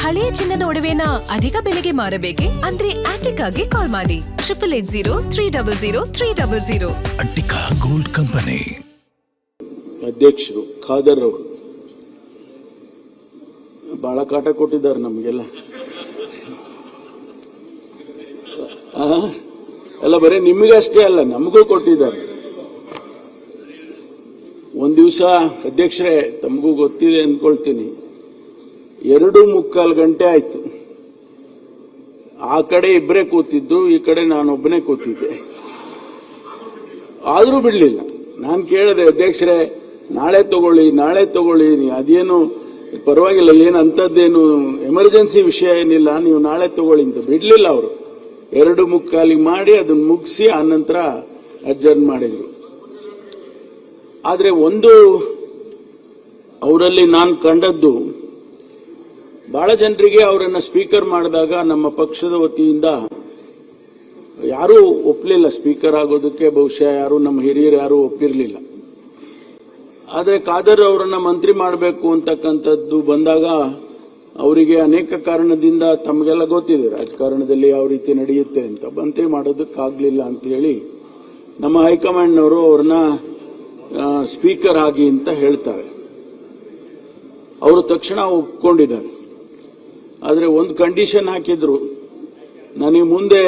ಹಳೆಯ ಚಿನ್ನದ ಒಡವೆನ ಅಧಿಕ ಬೆಲೆಗೆ ಮಾರಬೇಕೆ ಅಂದ್ರೆ ಆಟಿಕಾಗೆ ಕಾಲ್ ಮಾಡಿ 8803000300. Attica gold company. ಅಧ್ಯಕ್ಷರು ಖಾದರ್ ಅವರು ಬಹಳ ಕಾಟ ಕೊಟ್ಟಿದ್ದಾರೆ ನಮಗೆಲ್ಲ. ಎಲ್ಲ ಬರೀ ನಿಮಗಷ್ಟೇ ಅಲ್ಲ, ನಮಗೂ ಕೊಟ್ಟಿದ್ದಾರೆ. ಒಂದ್ ದಿವಸ ಅಧ್ಯಕ್ಷರೇ, ತಮಗೂ ಗೊತ್ತಿದೆ ಅನ್ಕೊಳ್ತೀನಿ, 2:45 ಗಂಟೆ ಆಯ್ತು. ಆ ಕಡೆ ಇಬ್ಬರೇ ಕೂತಿದ್ದು, ಈ ಕಡೆ ನಾನೊಬ್ಬನೇ ಕೂತಿದ್ದೆ. ಆದ್ರೂ ಬಿಡ್ಲಿಲ್ಲ. ನಾನು ಕೇಳಿದೆ, ಅಧ್ಯಕ್ಷರೇ ನಾಳೆ ತಗೊಳ್ಳಿ, ಅದೇನು ಪರವಾಗಿಲ್ಲ, ಏನು ಅಂತದ್ದೇನು ಎಮರ್ಜೆನ್ಸಿ ವಿಷಯ ಏನಿಲ್ಲ, ನೀವು ನಾಳೆ ತಗೊಳ್ಳಿ ಅಂತ. ಬಿಡ್ಲಿಲ್ಲ ಅವರು. 2:45 ಮಾಡಿ ಅದನ್ನ ಮುಗಿಸಿ ಆನಂತರ ಅಡ್ಜರ್ನ್ ಮಾಡಿದ್ರು. ಆದ್ರೆ ಒಂದು ಅವರಲ್ಲಿ ನಾನು ಕಂಡದ್ದು, ಬಹಳ ಜನರಿಗೆ ಅವರನ್ನ ಸ್ಪೀಕರ್ ಮಾಡಿದಾಗ ನಮ್ಮ ಪಕ್ಷದ ವತಿಯಿಂದ ಯಾರೂ ಒಪ್ಪಲಿಲ್ಲ ಸ್ಪೀಕರ್ ಆಗೋದಕ್ಕೆ. ಬಹುಶಃ ಯಾರು ನಮ್ಮ ಹಿರಿಯರು ಯಾರು ಒಪ್ಪಿರಲಿಲ್ಲ. ಆದರೆ ಖಾದರ್ ಅವರನ್ನ ಮಂತ್ರಿ ಮಾಡಬೇಕು ಅಂತಕ್ಕಂಥದ್ದು ಬಂದಾಗ ಅವರಿಗೆ ಅನೇಕ ಕಾರಣದಿಂದ, ತಮಗೆಲ್ಲ ಗೊತ್ತಿದೆ ರಾಜಕಾರಣದಲ್ಲಿ ಯಾವ ರೀತಿ ನಡೆಯುತ್ತೆ ಅಂತ, ಮಂತ್ರಿ ಮಾಡೋದಕ್ಕಾಗಲಿಲ್ಲ ಅಂತ ಹೇಳಿ ನಮ್ಮ ಹೈಕಮಾಂಡ್ನವರು ಅವ್ರನ್ನ ಸ್ಪೀಕರ್ ಆಗಿ ಅಂತ ಹೇಳ್ತಾರೆ. ಅವರು ತಕ್ಷಣ ಒಪ್ಕೊಂಡಿದ್ದಾರೆ. ಆದರೆ ಒಂದು ಕಂಡೀಷನ್ ಹಾಕಿದ್ರು, ನನಗೆ ಮುಂದೆ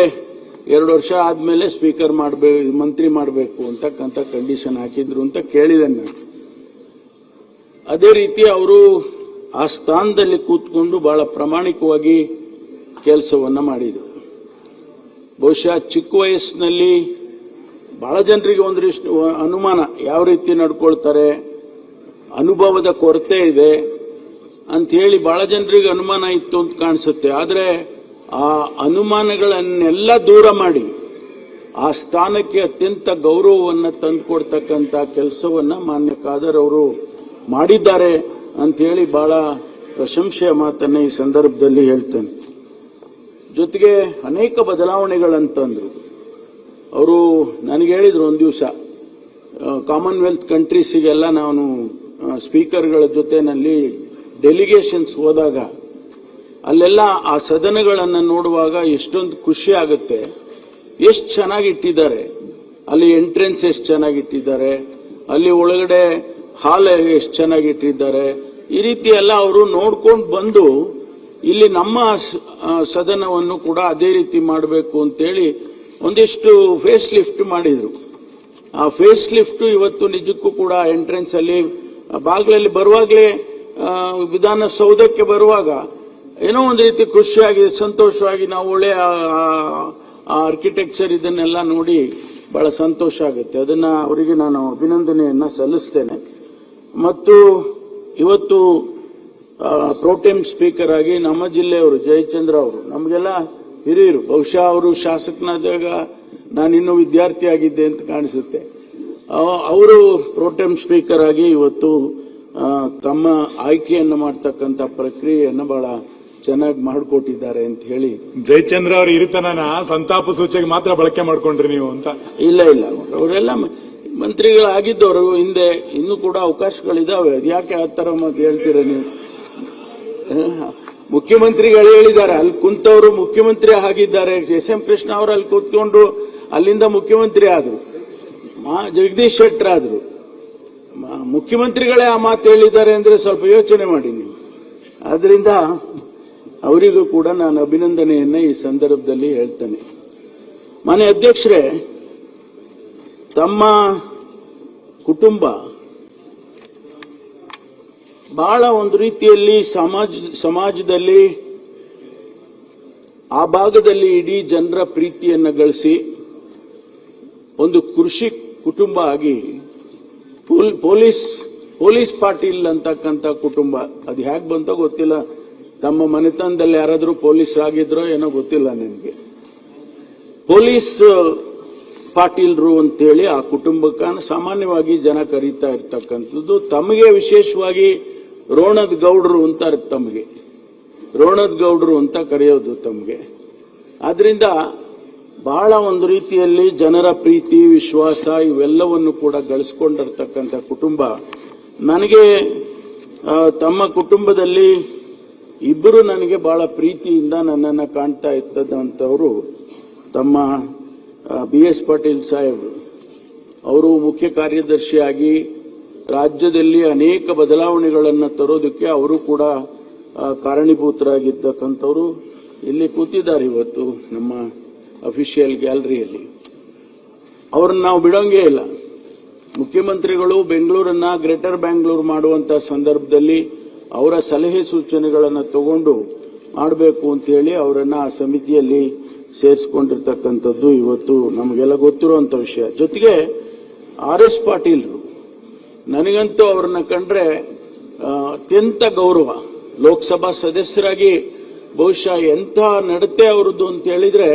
2 ವರ್ಷ ಆದ್ಮೇಲೆ ಸ್ಪೀಕರ್ ಮಂತ್ರಿ ಮಾಡಬೇಕು ಅಂತಕ್ಕಂಥ ಕಂಡೀಷನ್ ಹಾಕಿದ್ರು ಅಂತ ಕೇಳಿದೆ ನಾನು. ಅದೇ ರೀತಿ ಅವರು ಆ ಸ್ಥಾನದಲ್ಲಿ ಕೂತ್ಕೊಂಡು ಬಹಳ ಪ್ರಾಮಾಣಿಕವಾಗಿ ಕೆಲಸವನ್ನ ಮಾಡಿದರು. ಬಹುಶಃ ಚಿಕ್ಕ ವಯಸ್ಸಿನಲ್ಲಿ ಬಹಳ ಜನರಿಗೆ ಒಂದಿಷ್ಟು ಅನುಮಾನ, ಯಾವ ರೀತಿ ನಡ್ಕೊಳ್ತಾರೆ, ಅನುಭವದ ಕೊರತೆ ಇದೆ ಅಂತ ಹೇಳಿ ಬಹಳ ಜನರಿಗೆ ಅನುಮಾನ ಇತ್ತು ಅಂತ ಕಾಣಿಸುತ್ತೆ. ಆದರೆ ಆ ಅನುಮಾನಗಳನ್ನೆಲ್ಲ ದೂರ ಮಾಡಿ ಆ ಸ್ಥಾನಕ್ಕೆ ಅತ್ಯಂತ ಗೌರವವನ್ನು ತಂದುಕೊಡ್ತಕ್ಕಂಥ ಕೆಲಸವನ್ನ ಮಾನ್ಯ ಖಾದರ್ ಅವರು ಮಾಡಿದ್ದಾರೆ ಅಂತ ಹೇಳಿ ಬಹಳ ಪ್ರಶಂಸೆಯ ಮಾತನ್ನ ಈ ಸಂದರ್ಭದಲ್ಲಿ ಹೇಳ್ತೇನೆ. ಜೊತೆಗೆ ಅನೇಕ ಬದಲಾವಣೆಗಳಂತಂದ್ರು. ಅವರು ನನಗೆ ಹೇಳಿದ್ರು ಒಂದು ದಿವಸ, ಕಾಮನ್ವೆಲ್ತ್ ಕಂಟ್ರೀಸಿಗೆಲ್ಲ ನಾನು ಸ್ಪೀಕರ್ಗಳ ಜೊತೆನಲ್ಲಿ ಡೆಲಿಗೇಷನ್ಸ್ ಹೋದಾಗ ಅಲ್ಲೆಲ್ಲ ಆ ಸದನಗಳನ್ನು ನೋಡುವಾಗ ಎಷ್ಟೊಂದು ಖುಷಿ ಆಗುತ್ತೆ. ಎಷ್ಟು ಚೆನ್ನಾಗಿಟ್ಟಿದ್ದಾರೆ, ಅಲ್ಲಿ ಎಂಟ್ರೆನ್ಸ್ ಎಷ್ಟು ಚೆನ್ನಾಗಿಟ್ಟಿದ್ದಾರೆ, ಅಲ್ಲಿ ಒಳಗಡೆ ಹಾಲ್ ಎಷ್ಟು ಚೆನ್ನಾಗಿಟ್ಟಿದ್ದಾರೆ. ಈ ರೀತಿ ಎಲ್ಲ ಅವರು ನೋಡ್ಕೊಂಡು ಬಂದು ಇಲ್ಲಿ ನಮ್ಮ ಸದನವನ್ನು ಕೂಡ ಅದೇ ರೀತಿ ಮಾಡಬೇಕು ಅಂತೇಳಿ ಒಂದಿಷ್ಟು ಫೇಸ್ ಲಿಫ್ಟ್ ಮಾಡಿದ್ರು. ಆ ಫೇಸ್ ಲಿಫ್ಟ್ ಇವತ್ತು ನಿಜಕ್ಕೂ ಕೂಡ ಎಂಟ್ರೆನ್ಸ್ ಅಲ್ಲಿ ಬಾಗಿಲಲ್ಲಿ ಬರುವಾಗಲೇ, ವಿಧಾನಸೌಧಕ್ಕೆ ಬರುವಾಗ ಏನೋ ಒಂದು ರೀತಿ ಖುಷಿಯಾಗಿದೆ, ಸಂತೋಷವಾಗಿ ನಾವು ಒಳ್ಳೆಯ ಆರ್ಕಿಟೆಕ್ಚರ್ ಇದನ್ನೆಲ್ಲ ನೋಡಿ ಬಹಳ ಸಂತೋಷ ಆಗುತ್ತೆ. ಅದನ್ನ ಅವರಿಗೆ ನಾನು ಅಭಿನಂದನೆಯನ್ನ ಸಲ್ಲಿಸ್ತೇನೆ. ಮತ್ತು ಇವತ್ತು ಪ್ರೋಟೆಮ್ ಸ್ಪೀಕರ್ ಆಗಿ ನಮ್ಮ ಜಿಲ್ಲೆಯವರು ಜಯಚಂದ್ರ ಅವರು, ನಮಗೆಲ್ಲ ಹಿರಿಯರು, ಬಹುಶಃ ಅವರು ಶಾಸಕನಾದಾಗ ನಾನಿನ್ನೂ ವಿದ್ಯಾರ್ಥಿ ಆಗಿದ್ದೆ ಅಂತ ಕಾಣಿಸುತ್ತೆ. ಅವರು ಪ್ರೋಟೆಮ್ ಸ್ಪೀಕರ್ ಆಗಿ ಇವತ್ತು ತಮ್ಮ ಆಯ್ಕೆಯನ್ನು ಮಾಡ್ತಕ್ಕಂಥ ಪ್ರಕ್ರಿಯೆಯನ್ನು ಬಹಳ ಚೆನ್ನಾಗಿ ಮಾಡಿಕೊಟ್ಟಿದ್ದಾರೆ ಅಂತ ಹೇಳಿ. ಜಯಚಂದ್ರ ಅವರು ಇರುತ್ತಾನ ಸಂತಾಪ ಸೂಚಕ ಮಾತ್ರ ಬಳಕೆ ಮಾಡ್ಕೊಂಡ್ರಿ ನೀವು ಅಂತ? ಇಲ್ಲ, ಅವರೆಲ್ಲ ಮಂತ್ರಿಗಳಾಗಿದ್ದವರು ಹಿಂದೆ, ಇನ್ನೂ ಕೂಡ ಅವಕಾಶಗಳಿದಾವೆ. ಯಾಕೆ ಆ ತರ ಮಾತು ಹೇಳ್ತೀರ ನೀವು? ಮುಖ್ಯಮಂತ್ರಿಗಳು ಹೇಳಿದ್ದಾರೆ, ಅಲ್ಲಿ ಕುಂತವರು ಮುಖ್ಯಮಂತ್ರಿ ಆಗಿದ್ದಾರೆ. ಎಸ್.ಎಂ. ಕೃಷ್ಣ ಅವರು ಅಲ್ಲಿ ಕೂತ್ಕೊಂಡು ಅಲ್ಲಿಂದ ಮುಖ್ಯಮಂತ್ರಿ ಆದ್ರು, ಜಗದೀಶ್ ಶೆಟ್ಟರ್ ಆದ್ರು. ಮುಖ್ಯಮಂತ್ರಿಗಳೇ ಆ ಮಾತು ಹೇಳಿದ್ದಾರೆ ಅಂದ್ರೆ ಸ್ವಲ್ಪ ಯೋಚನೆ ಮಾಡಿ ನೀವು. ಆದ್ರಿಂದ ಅವರಿಗೂ ಕೂಡ ನಾನು ಅಭಿನಂದನೆಯನ್ನ ಈ ಸಂದರ್ಭದಲ್ಲಿ ಹೇಳ್ತೇನೆ. ಮಾನ್ಯ ಅಧ್ಯಕ್ಷರೇ, ತಮ್ಮ ಕುಟುಂಬ ಬಹಳ ಒಂದು ರೀತಿಯಲ್ಲಿ ಸಮಾಜದಲ್ಲಿ ಆ ಭಾಗದಲ್ಲಿ ಇಡೀ ಜನರ ಪ್ರೀತಿಯನ್ನ ಗಳಿಸಿ ಒಂದು ಕೃಷಿ ಕುಟುಂಬ ಆಗಿ ಪೊಲೀಸ್ ಪಾಟೀಲ್ ಅಂತಕ್ಕಂಥ ಕುಟುಂಬ, ಅದು ಹೇಗೆ ಬಂತೋ ಗೊತ್ತಿಲ್ಲ. ತಮ್ಮ ಮನೆತನದಲ್ಲಿ ಯಾರಾದ್ರೂ ಪೊಲೀಸ್ ಆಗಿದ್ರೋ ಏನೋ ಗೊತ್ತಿಲ್ಲ ನನಗೆ. ಪೊಲೀಸ್ ಪಾಟೀಲ್ರು ಅಂತೇಳಿ ಆ ಕುಟುಂಬಕ್ಕೆ ಸಾಮಾನ್ಯವಾಗಿ ಜನ ಕರೀತಾ ಇರ್ತಕ್ಕಂಥದ್ದು. ತಮಗೆ ವಿಶೇಷವಾಗಿ ರೋಣದ್ ಗೌಡ್ರು ಅಂತಾರೆ, ತಮಗೆ ರೋಣದ್ ಗೌಡ್ರು ಅಂತ ಕರೆಯೋದು ತಮಗೆ. ಆದ್ರಿಂದ ಬಹಳ ಒಂದು ರೀತಿಯಲ್ಲಿ ಜನರ ಪ್ರೀತಿ ವಿಶ್ವಾಸ ಇವೆಲ್ಲವನ್ನು ಕೂಡ ಗಳಿಸ್ಕೊಂಡಿರ್ತಕ್ಕಂಥ ಕುಟುಂಬ. ನನಗೆ ತಮ್ಮ ಕುಟುಂಬದಲ್ಲಿ ಇಬ್ಬರು ನನಗೆ ಬಹಳ ಪ್ರೀತಿಯಿಂದ ನನ್ನನ್ನು ಕಾಣ್ತಾ ಇದ್ದದಂಥವರು ತಮ್ಮ BS ಪಾಟೀಲ್ ಸಾಹೇಬರು. ಅವರು ಮುಖ್ಯ ಕಾರ್ಯದರ್ಶಿಯಾಗಿ ರಾಜ್ಯದಲ್ಲಿ ಅನೇಕ ಬದಲಾವಣೆಗಳನ್ನು ತರೋದಕ್ಕೆ ಅವರು ಕೂಡ ಕಾರಣೀಭೂತರಾಗಿರ್ತಕ್ಕಂಥವ್ರು ಇಲ್ಲಿ ಕೂತಿದ್ದಾರೆ ಇವತ್ತು ನಮ್ಮ ಅಫಿಷಿಯಲ್ ಗ್ಯಾಲರಿಯಲ್ಲಿ. ಅವ್ರನ್ನ ನಾವು ಬಿಡೋಂಗೇ ಇಲ್ಲ. ಮುಖ್ಯಮಂತ್ರಿಗಳು ಬೆಂಗಳೂರನ್ನ ಗ್ರೇಟರ್ ಬ್ಯಾಂಗ್ಳೂರು ಮಾಡುವಂತ ಸಂದರ್ಭದಲ್ಲಿ ಅವರ ಸಲಹೆ ಸೂಚನೆಗಳನ್ನು ತಗೊಂಡು ಮಾಡಬೇಕು ಅಂತ ಹೇಳಿ ಅವರನ್ನ ಆ ಸಮಿತಿಯಲ್ಲಿ ಸೇರಿಸಿಕೊಂಡಿರ್ತಕ್ಕಂಥದ್ದು ಇವತ್ತು ನಮಗೆಲ್ಲ ಗೊತ್ತಿರುವಂತ ವಿಷಯ. ಜೊತೆಗೆ RS ಪಾಟೀಲ್ರು, ನನಗಂತೂ ಅವ್ರನ್ನ ಕಂಡ್ರೆ ಅತ್ಯಂತ ಗೌರವ. ಲೋಕಸಭಾ ಸದಸ್ಯರಾಗಿ ಬಹುಶಃ ಎಂಥ ನಡತೆ ಅವರದ್ದು ಅಂತ ಹೇಳಿದ್ರೆ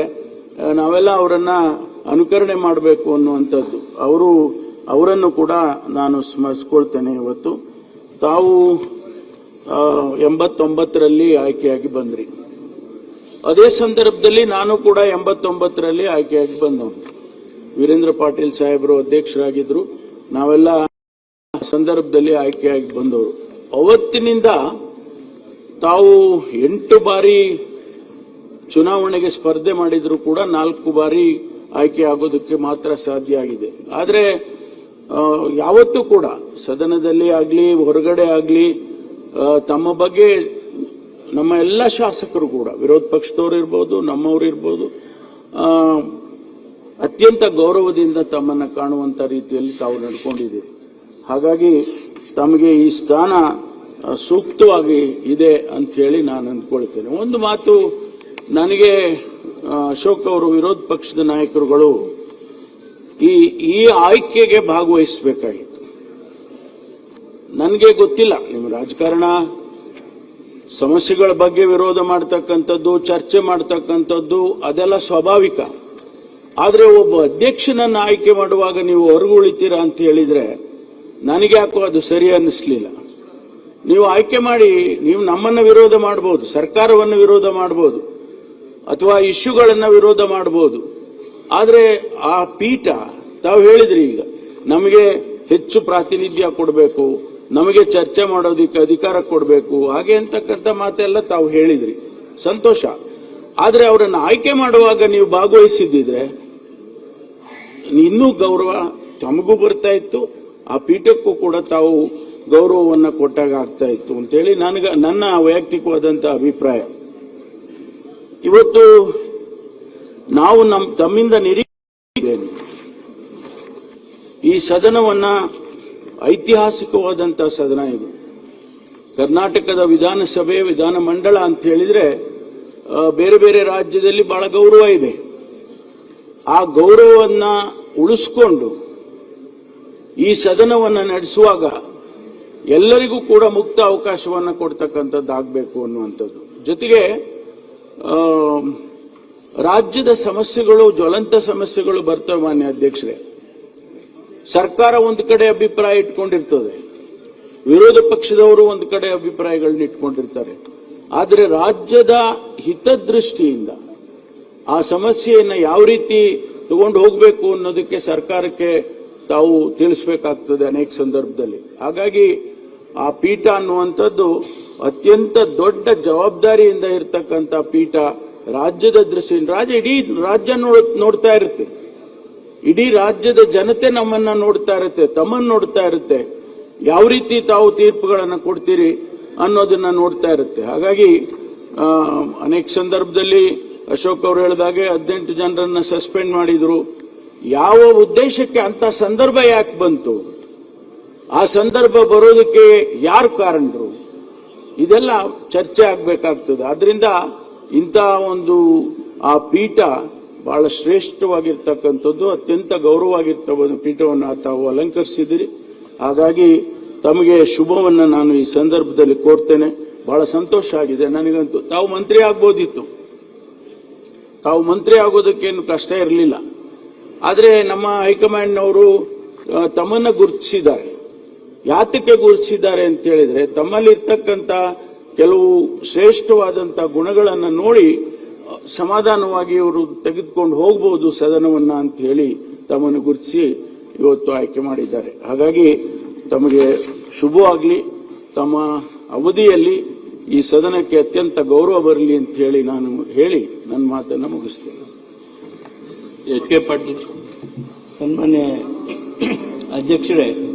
ನಾವೆಲ್ಲ ಅವರನ್ನ ಅನುಕರಣೆ ಮಾಡಬೇಕು ಅನ್ನುವಂಥದ್ದು. ಅವರನ್ನು ಕೂಡ ನಾನು ಸ್ಮರಿಸ್ಕೊಳ್ತೇನೆ. ಇವತ್ತು ತಾವು 89ರಲ್ಲಿ ಆಯ್ಕೆಯಾಗಿ ಬಂದ್ರಿ. ಅದೇ ಸಂದರ್ಭದಲ್ಲಿ ನಾನು ಕೂಡ 89ರಲ್ಲಿ ಆಯ್ಕೆಯಾಗಿ ಬಂದವನು. ವೀರೇಂದ್ರ ಪಾಟೀಲ್ ಸಾಹೇಬರು ಅಧ್ಯಕ್ಷರಾಗಿದ್ರು. ನಾವೆಲ್ಲ ಸಂದರ್ಭದಲ್ಲಿ ಆಯ್ಕೆಯಾಗಿ ಬಂದವರು. ಅವತ್ತಿನಿಂದ ತಾವು 8 ಬಾರಿ ಚುನಾವಣೆಗೆ ಸ್ಪರ್ಧೆ ಮಾಡಿದ್ರು ಕೂಡ 4 ಬಾರಿ ಆಯ್ಕೆ ಆಗೋದಕ್ಕೆ ಮಾತ್ರ ಸಾಧ್ಯ ಆಗಿದೆ. ಆದರೆ ಯಾವತ್ತೂ ಕೂಡ ಸದನದಲ್ಲಿ ಆಗಲಿ ಹೊರಗಡೆ ಆಗಲಿ ತಮ್ಮ ಬಗ್ಗೆ ನಮ್ಮ ಎಲ್ಲ ಶಾಸಕರು ಕೂಡ, ವಿರೋಧ ಪಕ್ಷದವರು ಇರ್ಬೋದು, ನಮ್ಮವರು ಇರ್ಬೋದು, ಅತ್ಯಂತ ಗೌರವದಿಂದ ತಮ್ಮನ್ನು ಕಾಣುವಂತ ರೀತಿಯಲ್ಲಿ ತಾವು ನಡ್ಕೊಂಡಿದ್ದೀರಿ. ಹಾಗಾಗಿ ತಮಗೆ ಈ ಸ್ಥಾನ ಸೂಕ್ತವಾಗಿ ಇದೆ ಅಂತ ಹೇಳಿ ನಾನು ಅಂದ್ಕೊಳ್ತೇನೆ. ಒಂದು ಮಾತು ನನಗೆ ಅಶೋಕ್ ಅವರು, ವಿರೋಧ ಪಕ್ಷದ ನಾಯಕರುಗಳು ಈ ಆಯ್ಕೆಗೆ ಭಾಗವಹಿಸಬೇಕಾಗಿತ್ತು. ನನಗೆ ಗೊತ್ತಿಲ್ಲ, ನಿಮ್ಮ ರಾಜಕಾರಣ ಸಮಸ್ಯೆಗಳ ಬಗ್ಗೆ ವಿರೋಧ ಮಾಡ್ತಕ್ಕಂಥದ್ದು, ಚರ್ಚೆ ಮಾಡ್ತಕ್ಕಂಥದ್ದು ಅದೆಲ್ಲ ಸ್ವಾಭಾವಿಕ. ಆದರೆ ಒಬ್ಬ ಅಧ್ಯಕ್ಷನನ್ನು ಆಯ್ಕೆ ಮಾಡುವಾಗ ನೀವು ಹೊರಗುಳಿತೀರಾ ಅಂತ ಹೇಳಿದ್ರೆ ನನಗೆ ಯಾಕೋ ಅದು ಸರಿ ಅನ್ನಿಸ್ಲಿಲ್ಲ. ನೀವು ಆಯ್ಕೆ ಮಾಡಿ, ನೀವು ನಮ್ಮನ್ನು ವಿರೋಧ ಮಾಡಬಹುದು, ಸರ್ಕಾರವನ್ನು ವಿರೋಧ ಮಾಡಬಹುದು, ಅಥವಾ ಇಶ್ಯೂಗಳನ್ನು ವಿರೋಧ ಮಾಡಬಹುದು. ಆದರೆ ಆ ಪೀಠ, ತಾವು ಹೇಳಿದ್ರಿ ಈಗ ನಮಗೆ ಹೆಚ್ಚು ಪ್ರಾತಿನಿಧ್ಯ ಕೊಡಬೇಕು, ನಮಗೆ ಚರ್ಚೆ ಮಾಡೋದಕ್ಕೆ ಅಧಿಕಾರ ಕೊಡಬೇಕು, ಹಾಗೆ ಅಂತಕ್ಕಂಥ ಮಾತೆಲ್ಲ ತಾವು ಹೇಳಿದ್ರಿ, ಸಂತೋಷ. ಆದರೆ ಅವರನ್ನು ಆಯ್ಕೆ ಮಾಡುವಾಗ ನೀವು ಭಾಗವಹಿಸಿದ್ದಿದ್ರೆ ಇನ್ನೂ ಗೌರವ ತಮಗೂ ಬರ್ತಾ ಇತ್ತು, ಆ ಪೀಠಕ್ಕೂ ಕೂಡ ತಾವು ಗೌರವವನ್ನು ಕೊಟ್ಟಾಗ ಆಗ್ತಾ ಇತ್ತು ಅಂತೇಳಿ ನನ್ನ ವೈಯಕ್ತಿಕವಾದಂತಹ ಅಭಿಪ್ರಾಯ. ಇವತ್ತು ನಾವು ತಮ್ಮಿಂದ ನಿರೀಕ್ಷೆ, ಈ ಸದನವನ್ನ ಐತಿಹಾಸಿಕವಾದಂತಹ ಸದನ ಇದು. ಕರ್ನಾಟಕದ ವಿಧಾನಸಭೆ, ವಿಧಾನಮಂಡಲ ಅಂತ ಹೇಳಿದ್ರೆ ಬೇರೆ ಬೇರೆ ರಾಜ್ಯದಲ್ಲಿ ಬಹಳ ಗೌರವ ಇದೆ. ಆ ಗೌರವವನ್ನ ಉಳಿಸ್ಕೊಂಡು ಈ ಸದನವನ್ನು ನಡೆಸುವಾಗ ಎಲ್ಲರಿಗೂ ಕೂಡ ಮುಕ್ತ ಅವಕಾಶವನ್ನು ಕೊಡ್ತಕ್ಕಂಥದ್ದಾಗಬೇಕು ಅನ್ನುವಂಥದ್ದು. ಜೊತೆಗೆ ರಾಜ್ಯದ ಸಮಸ್ಯೆಗಳು, ಜ್ವಲಂತ ಸಮಸ್ಯೆಗಳು ಬರ್ತವೆ. ಮಾನ್ಯ ಅಧ್ಯಕ್ಷರೇ, ಸರ್ಕಾರ ಒಂದು ಕಡೆ ಅಭಿಪ್ರಾಯ ಇಟ್ಕೊಂಡಿರ್ತದೆ, ವಿರೋಧ ಪಕ್ಷದವರು ಒಂದು ಕಡೆ ಅಭಿಪ್ರಾಯಗಳನ್ನ ಇಟ್ಕೊಂಡಿರ್ತಾರೆ. ಆದರೆ ರಾಜ್ಯದ ಹಿತದೃಷ್ಟಿಯಿಂದ ಆ ಸಮಸ್ಯೆಯನ್ನು ಯಾವ ರೀತಿ ತಗೊಂಡು ಹೋಗಬೇಕು ಅನ್ನೋದಕ್ಕೆ ಸರ್ಕಾರಕ್ಕೆ ತಾವು ತಿಳಿಸಬೇಕಾಗ್ತದೆ ಅನೇಕ ಸಂದರ್ಭದಲ್ಲಿ. ಹಾಗಾಗಿ ಆ ಪೀಠ ಅನ್ನುವಂಥದ್ದು ಅತ್ಯಂತ ದೊಡ್ಡ ಜವಾಬ್ದಾರಿಯಿಂದ ಇರತಕ್ಕಂಥ ಪೀಠ. ರಾಜ್ಯದ ದೃಷ್ಟಿಯಿಂದ ಇಡೀ ರಾಜ್ಯ ನೋಡ್ತಾ ಇರುತ್ತೆ, ಇಡೀ ರಾಜ್ಯದ ಜನತೆ ನಮ್ಮನ್ನ ನೋಡ್ತಾ ಇರುತ್ತೆ, ತಮ್ಮನ್ನು ನೋಡ್ತಾ ಇರುತ್ತೆ. ಯಾವ ರೀತಿ ತಾವು ತೀರ್ಪುಗಳನ್ನು ಕೊಡ್ತೀರಿ ಅನ್ನೋದನ್ನ ನೋಡ್ತಾ ಇರುತ್ತೆ. ಹಾಗಾಗಿ ಅನೇಕ ಸಂದರ್ಭದಲ್ಲಿ ಅಶೋಕ್ ಅವರು ಹೇಳಿದಾಗೆ 18 ಜನರನ್ನ ಸಸ್ಪೆಂಡ್ ಮಾಡಿದ್ರು. ಯಾವ ಉದ್ದೇಶಕ್ಕೆ ಅಂತ ಸಂದರ್ಭ ಯಾಕೆ ಬಂತು, ಆ ಸಂದರ್ಭ ಬರೋದಕ್ಕೆ ಯಾರು ಕಾರಣರು, ಇದೆಲ್ಲ ಚರ್ಚೆ ಆಗಬೇಕಾಗ್ತದೆ. ಆದ್ರಿಂದ ಇಂಥ ಒಂದು ಆ ಪೀಠ ಬಹಳ ಶ್ರೇಷ್ಠವಾಗಿರ್ತಕ್ಕಂಥದ್ದು, ಅತ್ಯಂತ ಗೌರವವಾಗಿರ್ತಕ್ಕಂಥ ಪೀಠವನ್ನು ತಾವು ಅಲಂಕರಿಸಿದಿರಿ. ಹಾಗಾಗಿ ತಮಗೆ ಶುಭವನ್ನು ನಾನು ಈ ಸಂದರ್ಭದಲ್ಲಿ ಕೋರ್ತೇನೆ. ಬಹಳ ಸಂತೋಷ ಆಗಿದೆ ನನಗಂತೂ. ತಾವು ಮಂತ್ರಿ ಆಗ್ಬೋದಿತ್ತು, ತಾವು ಮಂತ್ರಿ ಆಗೋದಕ್ಕೇನು ಕಷ್ಟ ಇರಲಿಲ್ಲ. ಆದರೆ ನಮ್ಮ ಹೈಕಮಾಂಡ್ನವರು ತಮ್ಮನ್ನು ಗುರುತಿಸಿದ್ದಾರೆ. ಯಾತಕ್ಕೆ ಗುರುತಿಸಿದ್ದಾರೆ ಅಂತ ಹೇಳಿದ್ರೆ, ತಮ್ಮಲ್ಲಿ ಇರ್ತಕ್ಕಂಥ ಕೆಲವು ಶ್ರೇಷ್ಠವಾದಂಥ ಗುಣಗಳನ್ನು ನೋಡಿ ಸಮಾಧಾನವಾಗಿ ಇವರು ತೆಗೆದುಕೊಂಡು ಹೋಗಬಹುದು ಸದನವನ್ನ ಅಂತ ಹೇಳಿ ತಮ್ಮನ್ನು ಗುರುತಿಸಿ ಇವತ್ತು ಆಯ್ಕೆ ಮಾಡಿದ್ದಾರೆ. ಹಾಗಾಗಿ ತಮಗೆ ಶುಭವಾಗಲಿ. ತಮ್ಮ ಅವಧಿಯಲ್ಲಿ ಈ ಸದನಕ್ಕೆ ಅತ್ಯಂತ ಗೌರವ ಬರಲಿ ಅಂತ ಹೇಳಿ ನಾನು ಹೇಳಿ ನನ್ನ ಮಾತನ್ನು ಮುಗಿಸ್ತೇನೆ. H K Patil. ಸನ್ಮಾನ್ಯ ಅಧ್ಯಕ್ಷರೇ,